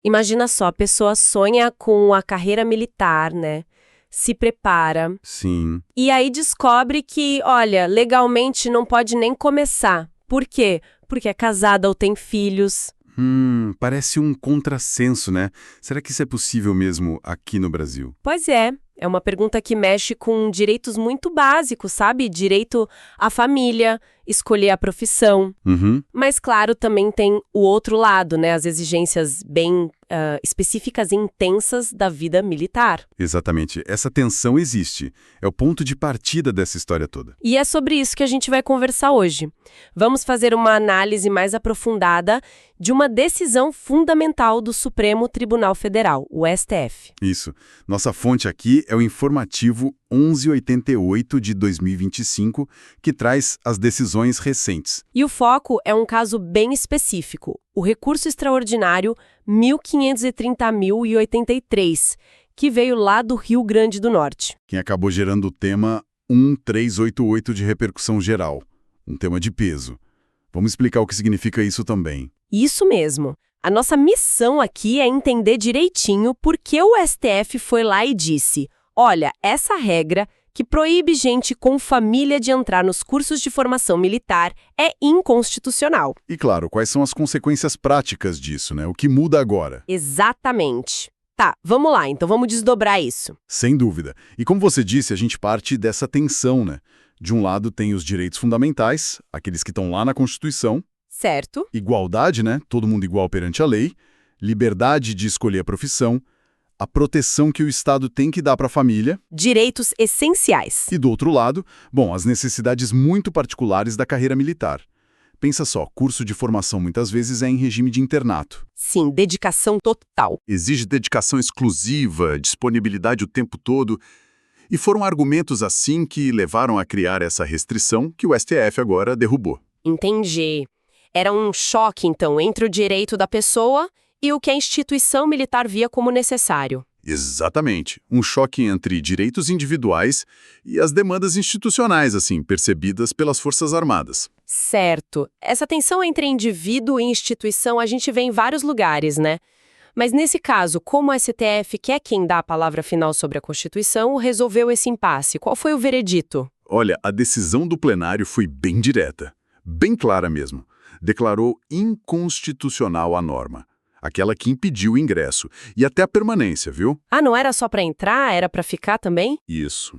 Imagina só, a pessoa sonha com a carreira militar, né? Se prepara. Sim. E aí descobre que, olha, legalmente não pode nem começar. Por quê? Porque é casada ou tem filhos. Parece um contrassenso, né? Será que isso é possível mesmo aqui no Brasil? Pois é uma pergunta que mexe com direitos muito básicos, sabe? Direito à família, escolher a profissão. Uhum. Mas, claro, também tem o outro lado, né? As exigências bem específicas e intensas da vida militar. Exatamente. Essa tensão existe. É o ponto de partida dessa história toda. E é sobre isso que a gente vai conversar hoje. Vamos fazer uma análise mais aprofundada de uma decisão fundamental do Supremo Tribunal Federal, o STF. Isso. Nossa fonte aqui é o informativo 1188 de 2025, que traz as decisões recentes. E o foco é um caso bem específico, o recurso extraordinário 1530.083, que veio lá do Rio Grande do Norte. Quem acabou gerando o tema 1388 de repercussão geral. Um tema de peso. Vamos explicar o que significa isso também. Isso mesmo. A nossa missão aqui é entender direitinho por que o STF foi lá e disse: olha, essa regra que proíbe gente com família de entrar nos cursos de formação militar é inconstitucional. E claro, quais são as consequências práticas disso, né? O que muda agora? Exatamente. Tá, vamos lá, então vamos desdobrar isso. Sem dúvida. E como você disse, a gente parte dessa tensão, né? De um lado tem os direitos fundamentais, aqueles que estão lá na Constituição. Certo? Igualdade, né? Todo mundo igual perante a lei. Liberdade de escolher a profissão. A proteção que o Estado tem que dar para a família. Direitos essenciais. E do outro lado, bom, as necessidades muito particulares da carreira militar. Pensa só, curso de formação muitas vezes é em regime de internato. Sim, dedicação total. Exige dedicação exclusiva, disponibilidade o tempo todo. E foram argumentos assim que levaram a criar essa restrição que o STF agora derrubou. Entendi. Era um choque, então, entre o direito da pessoa e o que a instituição militar via como necessário. Exatamente. Um choque entre direitos individuais e as demandas institucionais, assim, percebidas pelas Forças Armadas. Certo. Essa tensão entre indivíduo e instituição a gente vê em vários lugares, né? Mas nesse caso, como o STF, que é quem dá a palavra final sobre a Constituição, resolveu esse impasse? Qual foi o veredito? Olha, a decisão do plenário foi bem direta, bem clara mesmo. Declarou inconstitucional a norma, aquela que impediu o ingresso e até a permanência, viu? Ah, não era só para entrar, era para ficar também? Isso.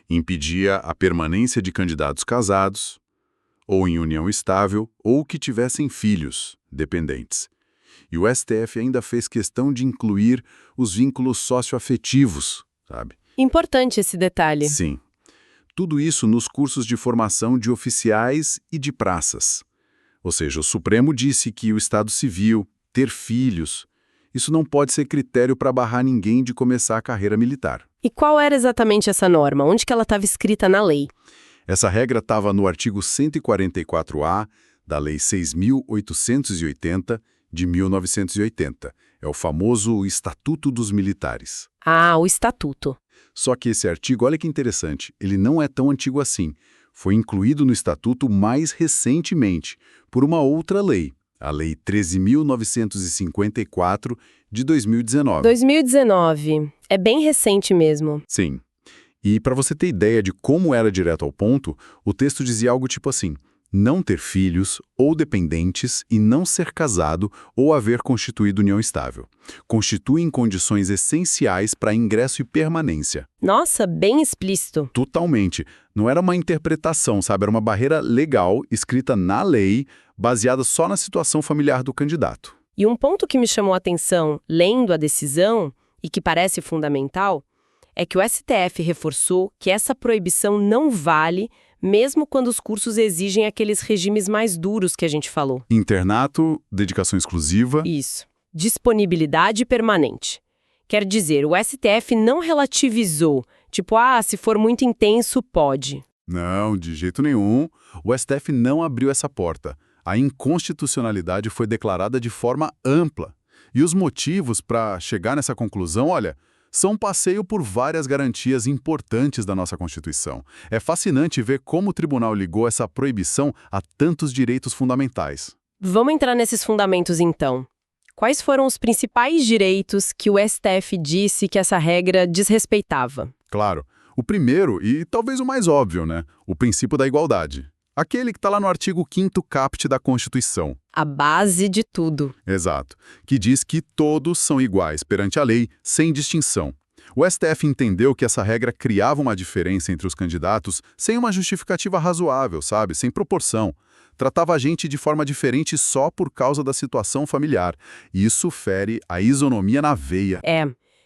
Impedia a permanência de candidatos casados, ou em união estável, ou que tivessem filhos dependentes. E o STF ainda fez questão de incluir os vínculos socioafetivos, sabe? Importante esse detalhe. Sim. Tudo isso nos cursos de formação de oficiais e de praças. Ou seja, o Supremo disse que o Estado Civil, ter filhos, isso não pode ser critério para barrar ninguém de começar a carreira militar. E qual era exatamente essa norma? Onde que ela estava escrita na lei? Essa regra estava no artigo 144A da Lei 6.880, de 1980. É o famoso Estatuto dos Militares. Ah, o Estatuto. Só que esse artigo, olha que interessante, ele não é tão antigo assim. Foi incluído no Estatuto mais recentemente, por uma outra lei, a Lei 13.954, de 2019. 2019. É bem recente mesmo. Sim. E para você ter ideia de como era direto ao ponto, o texto dizia algo tipo assim: não ter filhos ou dependentes e não ser casado ou haver constituído união estável. Constituem condições essenciais para ingresso e permanência. Nossa, bem explícito. Totalmente. Não era uma interpretação, sabe? Era uma barreira legal, escrita na lei, baseada só na situação familiar do candidato. E um ponto que me chamou a atenção, lendo a decisão, e que parece fundamental, é que o STF reforçou que essa proibição não vale mesmo quando os cursos exigem aqueles regimes mais duros que a gente falou. Internato, dedicação exclusiva. Isso. Disponibilidade permanente. Quer dizer, o STF não relativizou, tipo, se for muito intenso, pode. Não, de jeito nenhum. O STF não abriu essa porta. A inconstitucionalidade foi declarada de forma ampla. E os motivos para chegar nessa conclusão, olha, são um passeio por várias garantias importantes da nossa Constituição. É fascinante ver como o tribunal ligou essa proibição a tantos direitos fundamentais. Vamos entrar nesses fundamentos, então. Quais foram os principais direitos que o STF disse que essa regra desrespeitava? Claro. O primeiro, e talvez o mais óbvio, né? O princípio da igualdade. Aquele que está lá no artigo 5º caput da Constituição. A base de tudo. Exato. Que diz que todos são iguais perante a lei, sem distinção. O STF entendeu que essa regra criava uma diferença entre os candidatos sem uma justificativa razoável, sabe? Sem proporção. Tratava a gente de forma diferente só por causa da situação familiar. E isso fere a isonomia na veia.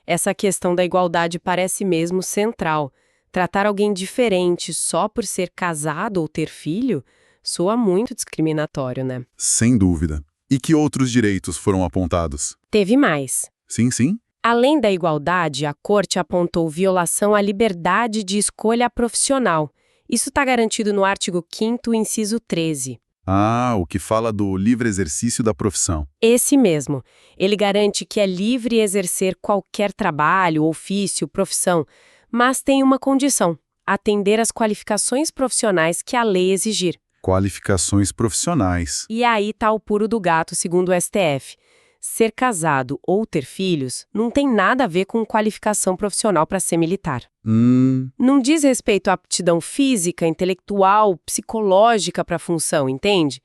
Essa questão da igualdade parece mesmo central. Tratar alguém diferente só por ser casado ou ter filho soa muito discriminatório, né? Sem dúvida. E que outros direitos foram apontados? Teve mais. Sim, sim. Além da igualdade, a Corte apontou violação à liberdade de escolha profissional. Isso está garantido no artigo 5º, inciso 13. Ah, o que fala do livre exercício da profissão. Esse mesmo. Ele garante que é livre exercer qualquer trabalho, ofício, profissão, mas tem uma condição: atender às qualificações profissionais que a lei exigir. Qualificações profissionais. E aí tá o pulo do gato, segundo o STF. Ser casado ou ter filhos não tem nada a ver com qualificação profissional para ser militar. Não diz respeito à aptidão física, intelectual, psicológica para a função, entende?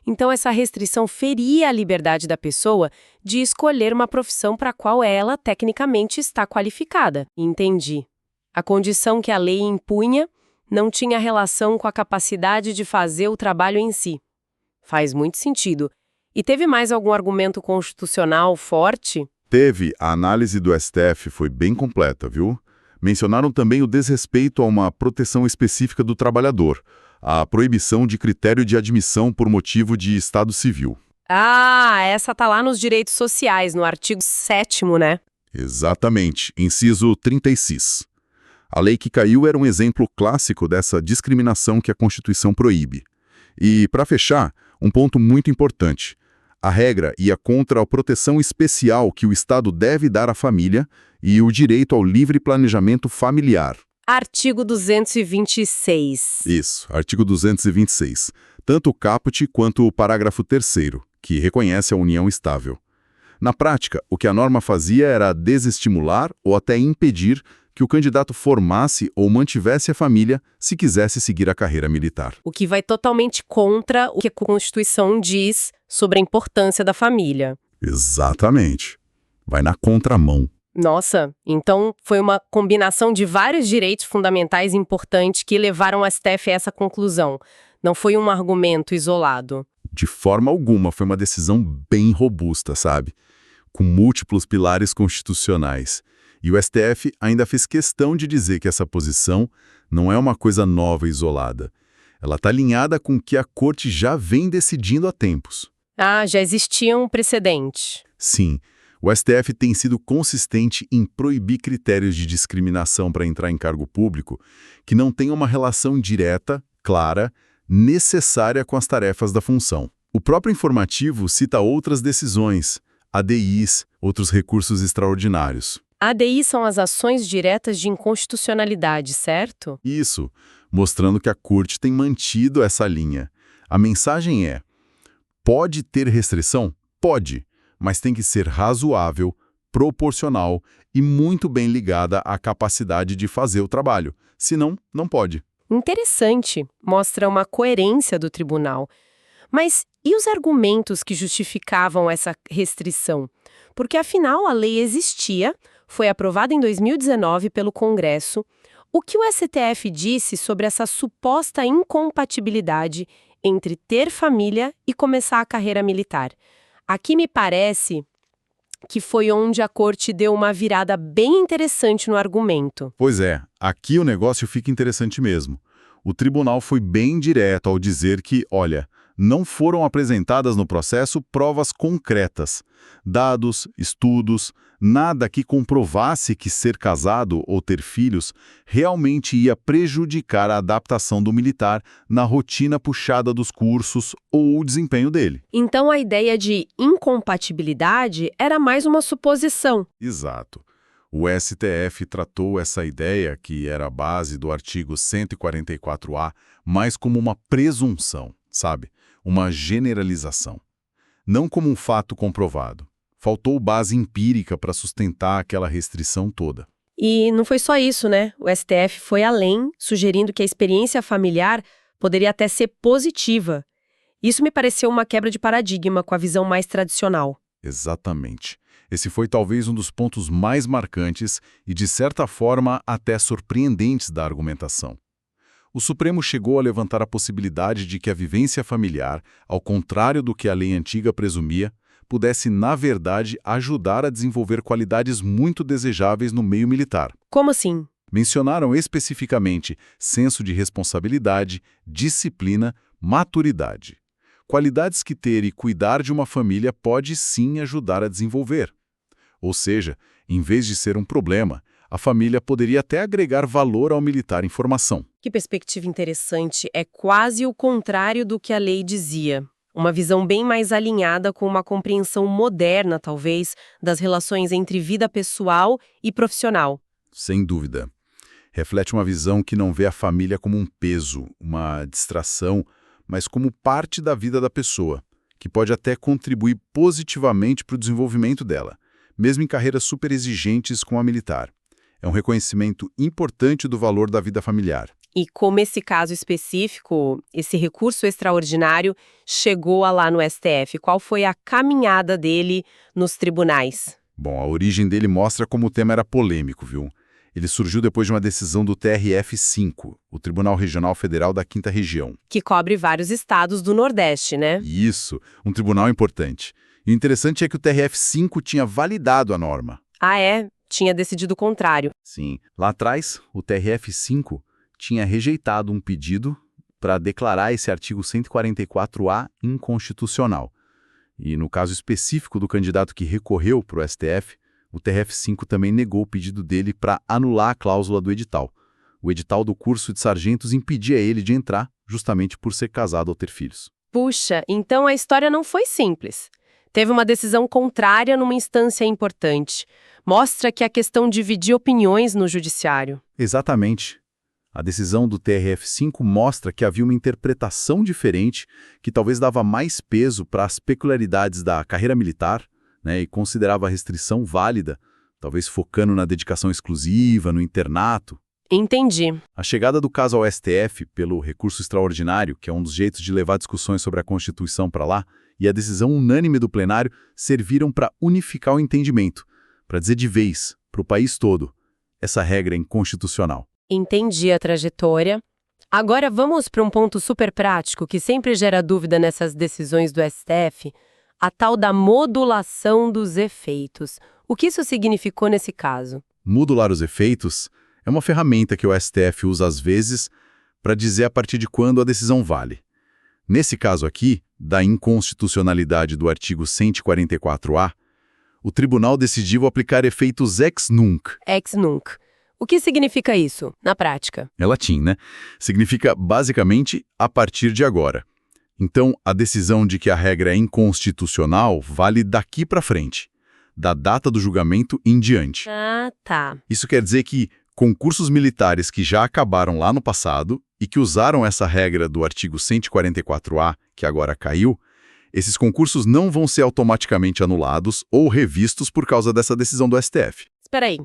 Então essa restrição feria a liberdade da pessoa de escolher uma profissão para a qual ela tecnicamente está qualificada. Entendi. A condição que a lei impunha não tinha relação com a capacidade de fazer o trabalho em si. Faz muito sentido. E teve mais algum argumento constitucional forte? Teve. A análise do STF foi bem completa, viu? Mencionaram também o desrespeito a uma proteção específica do trabalhador, a proibição de critério de admissão por motivo de estado civil. Ah, essa tá lá nos direitos sociais, no artigo 7º, né? Exatamente. Inciso 36. A lei que caiu era um exemplo clássico dessa discriminação que a Constituição proíbe. E, para fechar, um ponto muito importante. A regra ia contra a proteção especial que o Estado deve dar à família e o direito ao livre planejamento familiar. Artigo 226. Isso, artigo 226. Tanto o caput quanto o parágrafo 3º, que reconhece a união estável. Na prática, o que a norma fazia era desestimular ou até impedir que o candidato formasse ou mantivesse a família se quisesse seguir a carreira militar. O que vai totalmente contra o que a Constituição diz sobre a importância da família. Exatamente. Vai na contramão. Nossa, então foi uma combinação de vários direitos fundamentais importantes que levaram o STF a essa conclusão. Não foi um argumento isolado. De forma alguma, foi uma decisão bem robusta, sabe? Com múltiplos pilares constitucionais. E o STF ainda fez questão de dizer que essa posição não é uma coisa nova e isolada. Ela está alinhada com o que a Corte já vem decidindo há tempos. Ah, já existia um precedente. Sim, o STF tem sido consistente em proibir critérios de discriminação para entrar em cargo público que não tenham uma relação direta, clara, necessária com as tarefas da função. O próprio informativo cita outras decisões, ADIs, outros recursos extraordinários. ADI são as ações diretas de inconstitucionalidade, certo? Isso, mostrando que a Corte tem mantido essa linha. A mensagem é: pode ter restrição? Pode, mas tem que ser razoável, proporcional e muito bem ligada à capacidade de fazer o trabalho. Senão, não pode. Interessante, mostra uma coerência do tribunal. Mas e os argumentos que justificavam essa restrição? Porque afinal a lei existia, foi aprovada em 2019 pelo Congresso. O que o STF disse sobre essa suposta incompatibilidade entre ter família e começar a carreira militar? Aqui me parece que foi onde a Corte deu uma virada bem interessante no argumento. Pois é, aqui o negócio fica interessante mesmo. O tribunal foi bem direto ao dizer que, olha, não foram apresentadas no processo provas concretas, dados, estudos, nada que comprovasse que ser casado ou ter filhos realmente ia prejudicar a adaptação do militar na rotina puxada dos cursos ou o desempenho dele. Então a ideia de incompatibilidade era mais uma suposição. Exato. O STF tratou essa ideia, que era a base do artigo 144-A, mais como uma presunção, sabe? Uma generalização. Não como um fato comprovado. Faltou base empírica para sustentar aquela restrição toda. E não foi só isso, né? O STF foi além, sugerindo que a experiência familiar poderia até ser positiva. Isso me pareceu uma quebra de paradigma com a visão mais tradicional. Exatamente. Esse foi talvez um dos pontos mais marcantes e, de certa forma, até surpreendentes da argumentação. O Supremo chegou a levantar a possibilidade de que a vivência familiar, ao contrário do que a lei antiga presumia, pudesse, na verdade, ajudar a desenvolver qualidades muito desejáveis no meio militar. Como assim? Mencionaram especificamente senso de responsabilidade, disciplina, maturidade. Qualidades que ter e cuidar de uma família pode sim ajudar a desenvolver. Ou seja, em vez de ser um problema, a família poderia até agregar valor ao militar em formação. Que perspectiva interessante. É quase o contrário do que a lei dizia. Uma visão bem mais alinhada com uma compreensão moderna, talvez, das relações entre vida pessoal e profissional. Sem dúvida. Reflete uma visão que não vê a família como um peso, uma distração, mas como parte da vida da pessoa, que pode até contribuir positivamente para o desenvolvimento dela, mesmo em carreiras super exigentes como a militar. É um reconhecimento importante do valor da vida familiar. E como esse caso específico, esse recurso extraordinário, chegou lá no STF? Qual foi a caminhada dele nos tribunais? Bom, a origem dele mostra como o tema era polêmico, viu? Ele surgiu depois de uma decisão do TRF-5, o Tribunal Regional Federal da 5ª Região. Que cobre vários estados do Nordeste, né? Isso, um tribunal importante. E o interessante é que o TRF-5 tinha validado a norma. Ah, é? Tinha decidido o contrário. Sim. Lá atrás, o TRF-5 tinha rejeitado um pedido para declarar esse artigo 144A inconstitucional. E no caso específico do candidato que recorreu para o STF, o TRF-5 também negou o pedido dele para anular a cláusula do edital. O edital do curso de sargentos impedia ele de entrar, justamente por ser casado ou ter filhos. Puxa, então a história não foi simples. Teve uma decisão contrária numa instância importante. Mostra que a questão dividia opiniões no judiciário. Exatamente. A decisão do TRF-5 mostra que havia uma interpretação diferente que talvez dava mais peso para as peculiaridades da carreira militar, né, e considerava a restrição válida, talvez focando na dedicação exclusiva, no internato. Entendi. A chegada do caso ao STF pelo recurso extraordinário, que é um dos jeitos de levar discussões sobre a Constituição para lá, e a decisão unânime do plenário serviram para unificar o entendimento, para dizer de vez, para o país todo, essa regra é inconstitucional. Entendi a trajetória. Agora vamos para um ponto super prático que sempre gera dúvida nessas decisões do STF, a tal da modulação dos efeitos. O que isso significou nesse caso? Modular os efeitos é uma ferramenta que o STF usa às vezes para dizer a partir de quando a decisão vale. Nesse caso aqui, da inconstitucionalidade do artigo 144A, o tribunal decidiu aplicar efeitos ex nunc. Ex nunc. O que significa isso, na prática? É latim, né? Significa, basicamente, a partir de agora. Então, a decisão de que a regra é inconstitucional vale daqui para frente, da data do julgamento em diante. Ah, tá. Isso quer dizer que concursos militares que já acabaram lá no passado e que usaram essa regra do artigo 144A, que agora caiu, esses concursos não vão ser automaticamente anulados ou revistos por causa dessa decisão do STF. Espera aí.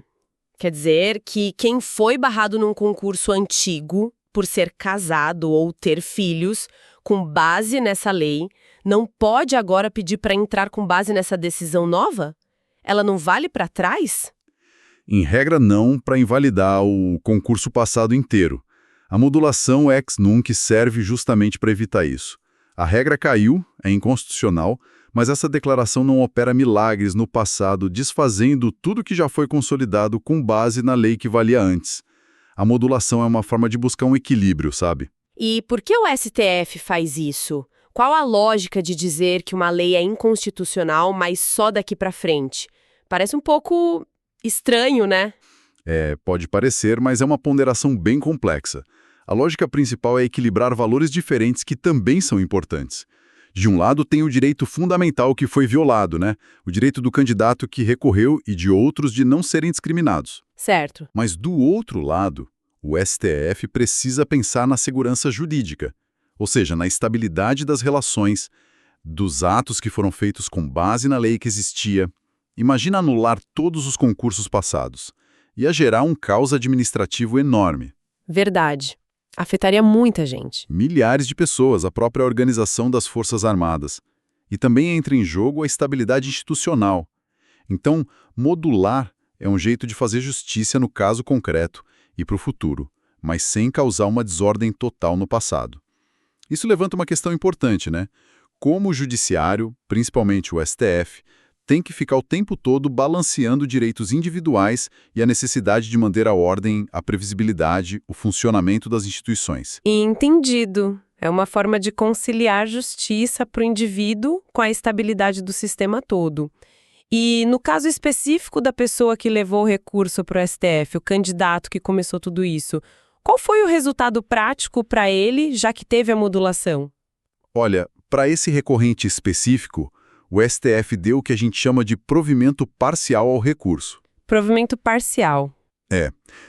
Quer dizer que quem foi barrado num concurso antigo, por ser casado ou ter filhos, com base nessa lei, não pode agora pedir para entrar com base nessa decisão nova? Ela não vale para trás? Em regra, não para invalidar o concurso passado inteiro. A modulação ex nunc serve justamente para evitar isso. A regra caiu, é inconstitucional, mas essa declaração não opera milagres no passado, desfazendo tudo que já foi consolidado com base na lei que valia antes. A modulação é uma forma de buscar um equilíbrio, sabe? E por que o STF faz isso? Qual a lógica de dizer que uma lei é inconstitucional, mas só daqui para frente? Parece um pouco estranho, né? Pode parecer, mas é uma ponderação bem complexa. A lógica principal é equilibrar valores diferentes que também são importantes. De um lado, tem o direito fundamental que foi violado, né? O direito do candidato que recorreu e de outros de não serem discriminados. Certo. Mas do outro lado, o STF precisa pensar na segurança jurídica, ou seja, na estabilidade das relações, dos atos que foram feitos com base na lei que existia. Imagina anular todos os concursos passados. Ia gerar um caos administrativo enorme. Verdade. Afetaria muita gente. Milhares de pessoas, a própria organização das Forças Armadas. E também entra em jogo a estabilidade institucional. Então, modular é um jeito de fazer justiça no caso concreto e para o futuro, mas sem causar uma desordem total no passado. Isso levanta uma questão importante, né? Como o judiciário, principalmente o STF, tem que ficar o tempo todo balanceando direitos individuais e a necessidade de manter a ordem, a previsibilidade, o funcionamento das instituições. Entendido. É uma forma de conciliar justiça para o indivíduo com a estabilidade do sistema todo. E no caso específico da pessoa que levou o recurso para o STF, o candidato que começou tudo isso, qual foi o resultado prático para ele, já que teve a modulação? Olha, para esse recorrente específico, o STF deu o que a gente chama de provimento parcial ao recurso. Provimento parcial.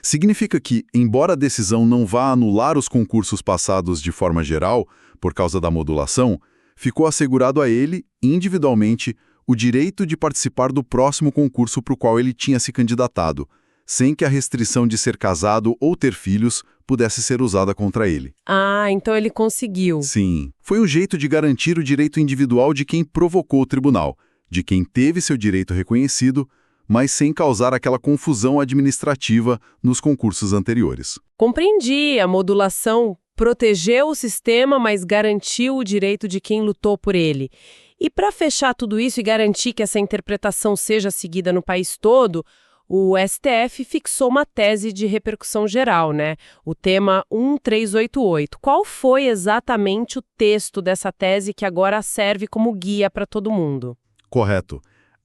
Significa que, embora a decisão não vá anular os concursos passados de forma geral, por causa da modulação, ficou assegurado a ele, individualmente, o direito de participar do próximo concurso para o qual ele tinha se candidatado, sem que a restrição de ser casado ou ter filhos pudesse ser usada contra ele. Ah, então ele conseguiu. Sim, foi um jeito de garantir o direito individual de quem provocou o tribunal, de quem teve seu direito reconhecido, mas sem causar aquela confusão administrativa nos concursos anteriores. Compreendi. A modulação protegeu o sistema, mas garantiu o direito de quem lutou por ele. E para fechar tudo isso e garantir que essa interpretação seja seguida no país todo, o STF fixou uma tese de repercussão geral, né? O tema 1388. Qual foi exatamente o texto dessa tese que agora serve como guia para todo mundo? Correto.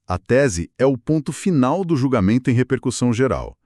A tese é o ponto final do julgamento em repercussão geral.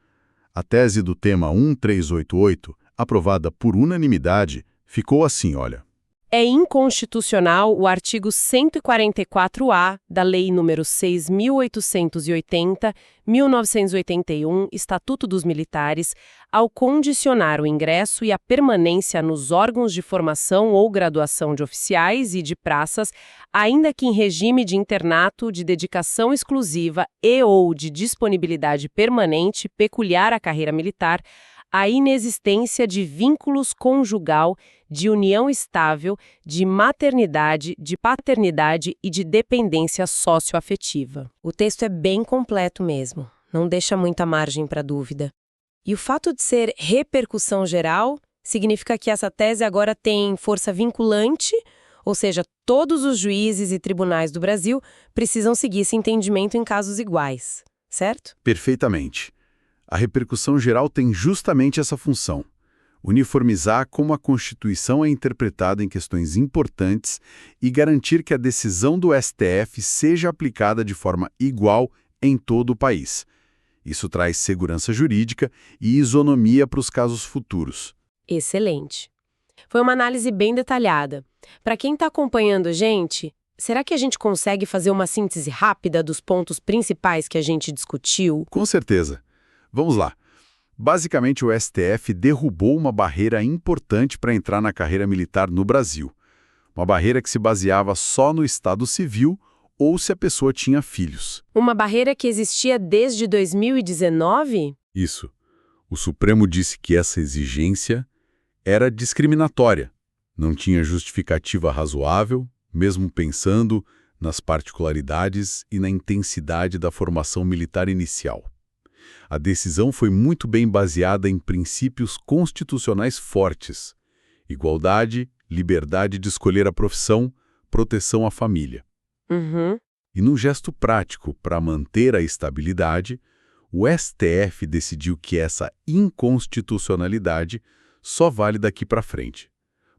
A tese do tema 1388, aprovada por unanimidade, ficou assim, olha. É inconstitucional o artigo 144-A da Lei nº 6.880/1981, Estatuto dos Militares, ao condicionar o ingresso e a permanência nos órgãos de formação ou graduação de oficiais e de praças, ainda que em regime de internato, de dedicação exclusiva e ou de disponibilidade permanente peculiar à carreira militar, a inexistência de vínculos conjugal, de união estável, de maternidade, de paternidade e de dependência socioafetiva. O texto é bem completo mesmo, não deixa muita margem para dúvida. E o fato de ser repercussão geral significa que essa tese agora tem força vinculante, ou seja, todos os juízes e tribunais do Brasil precisam seguir esse entendimento em casos iguais, certo? Perfeitamente. A repercussão geral tem justamente essa função: uniformizar como a Constituição é interpretada em questões importantes e garantir que a decisão do STF seja aplicada de forma igual em todo o país. Isso traz segurança jurídica e isonomia para os casos futuros. Excelente. Foi uma análise bem detalhada. Para quem está acompanhando a gente, será que a gente consegue fazer uma síntese rápida dos pontos principais que a gente discutiu? Com certeza. Vamos lá. Basicamente, o STF derrubou uma barreira importante para entrar na carreira militar no Brasil. Uma barreira que se baseava só no estado civil ou se a pessoa tinha filhos. Uma barreira que existia desde 2019? Isso. O Supremo disse que essa exigência era discriminatória. Não tinha justificativa razoável, mesmo pensando nas particularidades e na intensidade da formação militar inicial. A decisão foi muito bem baseada em princípios constitucionais fortes: igualdade, liberdade de escolher a profissão, proteção à família. E num gesto prático para manter a estabilidade, o STF decidiu que essa inconstitucionalidade só vale daqui para frente,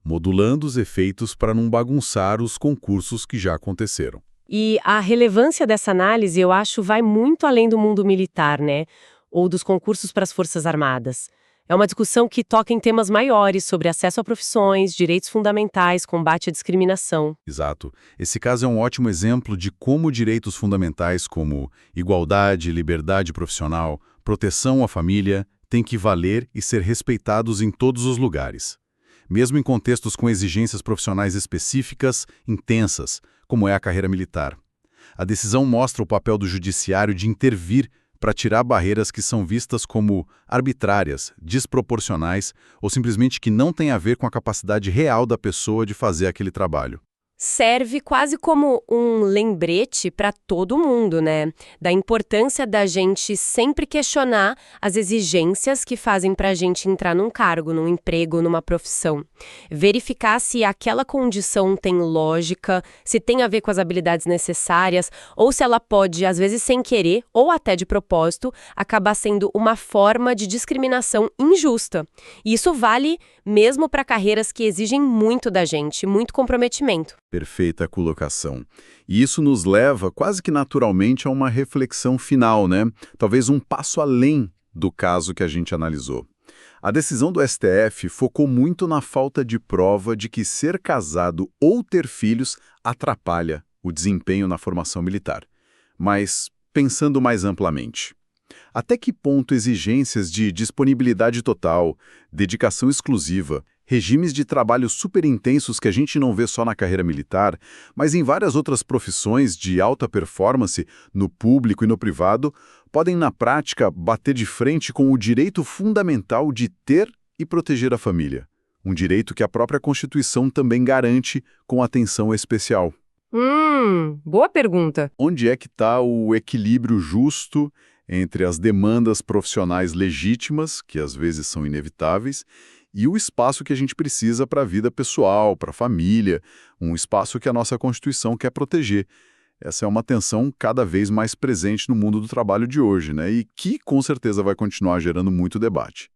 modulando os efeitos para não bagunçar os concursos que já aconteceram. E a relevância dessa análise, eu acho, vai muito além do mundo militar, né? Ou dos concursos para as Forças Armadas. É uma discussão que toca em temas maiores sobre acesso a profissões, direitos fundamentais, combate à discriminação. Exato. Esse caso é um ótimo exemplo de como direitos fundamentais como igualdade, liberdade profissional, proteção à família têm que valer e ser respeitados em todos os lugares. Mesmo em contextos com exigências profissionais específicas, intensas, como é a carreira militar. A decisão mostra o papel do judiciário de intervir para tirar barreiras que são vistas como arbitrárias, desproporcionais ou simplesmente que não têm a ver com a capacidade real da pessoa de fazer aquele trabalho. Serve quase como um lembrete para todo mundo, né? Da importância da gente sempre questionar as exigências que fazem para a gente entrar num cargo, num emprego, numa profissão. Verificar se aquela condição tem lógica, se tem a ver com as habilidades necessárias, ou se ela pode, às vezes sem querer, ou até de propósito, acabar sendo uma forma de discriminação injusta. E isso vale mesmo para carreiras que exigem muito da gente, muito comprometimento. Perfeita colocação. E isso nos leva quase que naturalmente a uma reflexão final, né? Talvez um passo além do caso que a gente analisou. A decisão do STF focou muito na falta de prova de que ser casado ou ter filhos atrapalha o desempenho na formação militar. Mas, pensando mais amplamente, até que ponto exigências de disponibilidade total, dedicação exclusiva, regimes de trabalho super intensos que a gente não vê só na carreira militar, mas em várias outras profissões de alta performance, no público e no privado, podem, na prática, bater de frente com o direito fundamental de ter e proteger a família. Um direito que a própria Constituição também garante com atenção especial. Boa pergunta. Onde é que está o equilíbrio justo entre as demandas profissionais legítimas, que às vezes são inevitáveis, e o espaço que a gente precisa para a vida pessoal, para a família, um espaço que a nossa Constituição quer proteger. Essa é uma tensão cada vez mais presente no mundo do trabalho de hoje, né? E que com certeza vai continuar gerando muito debate.